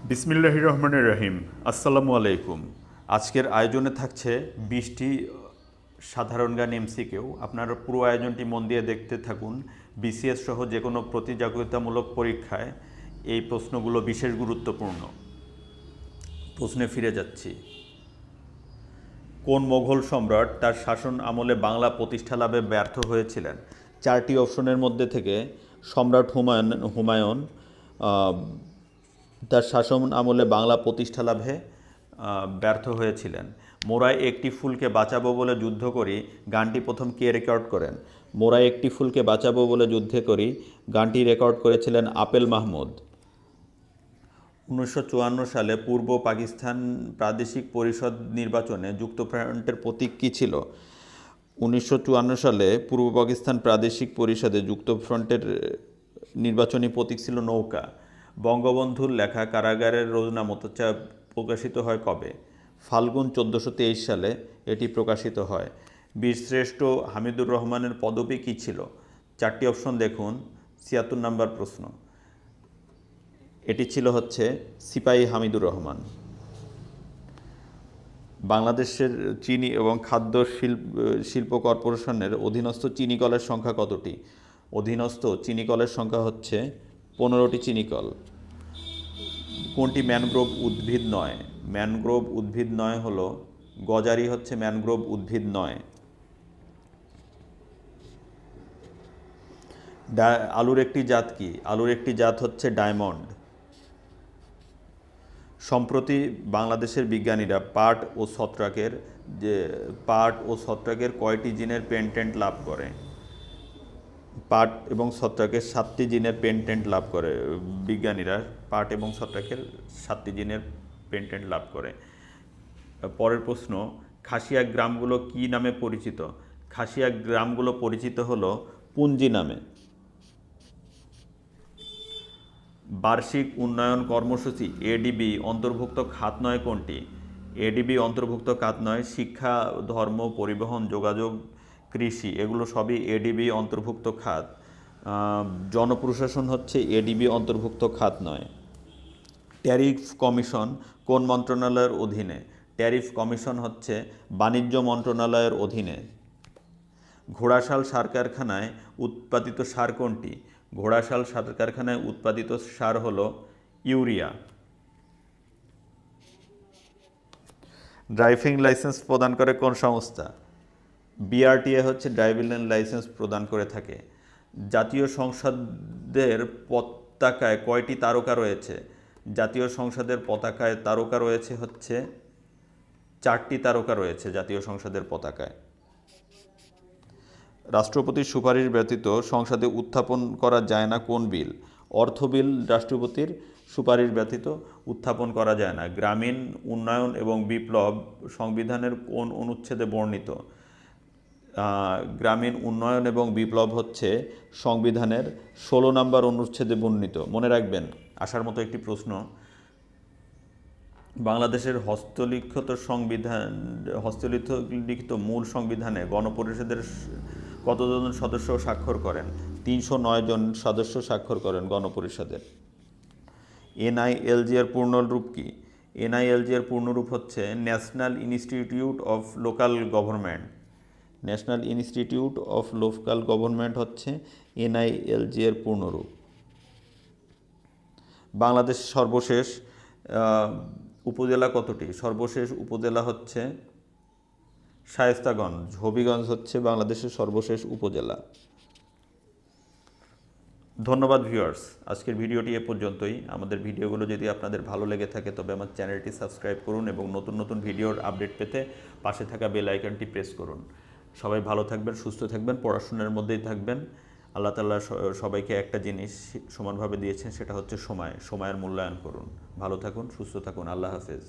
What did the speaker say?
বিসমিল্লাহির রহমানির রহিম। আসসালামু আলাইকুম। আজকের আয়োজনে থাকছে 20টি সাধারণ জ্ঞান এমসিকিউ। আপনারা পুরো আয়োজনটি মন দিয়ে দেখতে থাকুন। বিসিএস সহ যে কোনো প্রতিযোগিতামূলক পরীক্ষায় এই প্রশ্নগুলো বিশেষ গুরুত্বপূর্ণ। প্রশ্নে ফিরে যাচ্ছি। কোন মোগল সম্রাট তার শাসন আমলে বাংলা প্রতিষ্ঠা লাভে ব্যর্থ হয়েছিলেন? 4টি অপশনের মধ্যে থেকে সম্রাট হুমায়ুন তার শাসন আমলে বাংলা প্রতিষ্ঠা লাভে ব্যর্থ হয়েছিলেন। মোরাই একটি ফুলকে বাঁচাবো বলে যুদ্ধ করি গানটি প্রথম কে রেকর্ড করেন? মোরাই একটি ফুলকে বাঁচাবো বলে যুদ্ধ করি গানটি রেকর্ড করেছিলেন আপেল মাহমুদ। 1954 সালে পূর্ব পাকিস্তান প্রাদেশিক পরিষদ নির্বাচনে যুক্তফ্রন্টের প্রতীক কী ছিল? 1954 সালে পূর্ব পাকিস্তান প্রাদেশিক পরিষদে যুক্তফ্রন্টের নির্বাচনী প্রতীক ছিল নৌকা। বঙ্গবন্ধুর লেখা কারাগারের রোজনামচা প্রকাশিত হয় কবে? ফাল্গুন 1423 সালে এটি প্রকাশিত হয়। বীরশ্রেষ্ঠ হামিদুর রহমানের পদবি কী ছিল? 4টি অপশন দেখুন। 76 নম্বর প্রশ্ন। এটি ছিল সিপাহী হামিদুর রহমান। বাংলাদেশের চিনি এবং খাদ্য শিল্প কর্পোরেশনের অধীনস্থ চিনি কলের সংখ্যা কতটি? অধীনস্থ চিনি কলের সংখ্যা 15টি চিনিকল। কোনটি ম্যানগ্রোভ উদ্ভিদ নয়? ম্যানগ্রোভ উদ্ভিদ নয় হলো গজারি ম্যানগ্রোভ উদ্ভিদ নয়। আলুর একটি জাত কি? আলুর একটি জাত ডায়মন্ড। সম্প্রতি বাংলাদেশের বিজ্ঞানীরা পাট ও ছত্রাকের কয়টি জিনের পেটেন্ট লাভ করে? পাট এবং ছত্রাকের 7টি জিনের পেটেন্ট লাভ করে। বিজ্ঞানীরা পাট এবং ছত্রাকের 7টি জিনের পেটেন্ট লাভ করে। পরের প্রশ্ন, খাসিয়া গ্রামগুলো কি নামে পরিচিত? খাসিয়া গ্রামগুলো পরিচিত হলো পুঞ্জি নামে। বার্ষিক উন্নয়ন কর্মসূচি এডিবি অন্তর্ভুক্ত খাত নয় কোনটি? এডিবি অন্তর্ভুক্ত খাত নয় শিক্ষা, ধর্ম, পরিবহন, যোগাযোগ, কৃষি, এগুলো সবই এডিবি অন্তর্ভুক্ত খাত। জনপ্রশাসন এডিবি অন্তর্ভুক্ত খাত নয়। ট্যারিফ কমিশন কোন মন্ত্রণালয়ের অধীনে? ট্যারিফ কমিশন বাণিজ্য মন্ত্রণালয়ের অধীনে। ঘোড়াশাল সার কারখানায় উৎপাদিত সার কোনটি? ঘোড়াশাল সার কারখানায় উৎপাদিত সার হলো ইউরিয়া। ড্রাইভিং লাইসেন্স প্রদান করে কোন সংস্থা? বিআরটিএ ড্রাইভিং লাইসেন্স প্রদান করে থাকে। জাতীয় সংসদের পতাকায় কয়টি তারকা রয়েছে? জাতীয় সংসদের পতাকায় তারকা রয়েছে 4টি তারকা রয়েছে জাতীয় সংসদের পতাকায়। রাষ্ট্রপতির সুপারিশ ব্যতীত সংসদে উত্থাপন করা যায় না কোন বিল? অর্থ বিল রাষ্ট্রপতির সুপারিশ ব্যতীত উত্থাপন করা যায় না। গ্রামীণ উন্নয়ন এবং বিপ্লব সংবিধানের কোন অনুচ্ছেদে বর্ণিত? গ্রামীণ উন্নয়ন এবং বিপ্লব সংবিধানের 16 নম্বর অনুচ্ছেদে বর্ণিত। মনে রাখবেন। আসার মতো একটি প্রশ্ন, বাংলাদেশের হস্তলিখিত মূল সংবিধানে গণপরিষদের কতজন সদস্য স্বাক্ষর করেন? 309 জন সদস্য স্বাক্ষর করেন গণপরিষদের। এনআইএলজি এর পূর্ণরূপ কি? এনআইএলজি এর পূর্ণরূপ National Institute of Local Government. National Institute of Local Government NILG এর পূর্ণরূপ। বাংলাদেশ সর্বশেষ উপজেলা কতটি? সর্বশেষ উপজেলা শায়েস্তাগঞ্জ। হবিগঞ্জ বাংলাদেশের সর্বশেষ উপজেলা। ধন্যবাদ ভিউয়ার্স। আজকের ভিডিওটি এ পর্যন্তই। আমাদের ভিডিওগুলো যদি আপনাদের ভালো লেগে থাকে তবে আমার চ্যানেলটি সাবস্ক্রাইব করুন এবং নতুন নতুন ভিডিওর আপডেট পেতে পাশে থাকা বেল আইকনটি প্রেস করুন। সবাই ভালো থাকবেন, সুস্থ থাকবেন, পড়াশোনার মধ্যেই থাকবেন। আল্লাহ তাআলা সবাইকে একটা জিনিস সমানভাবে দিয়েছেন, সেটা সময়। সময়ের মূল্যায়ন করুন। ভালো থাকুন, সুস্থ থাকুন। আল্লাহ হাফেজ।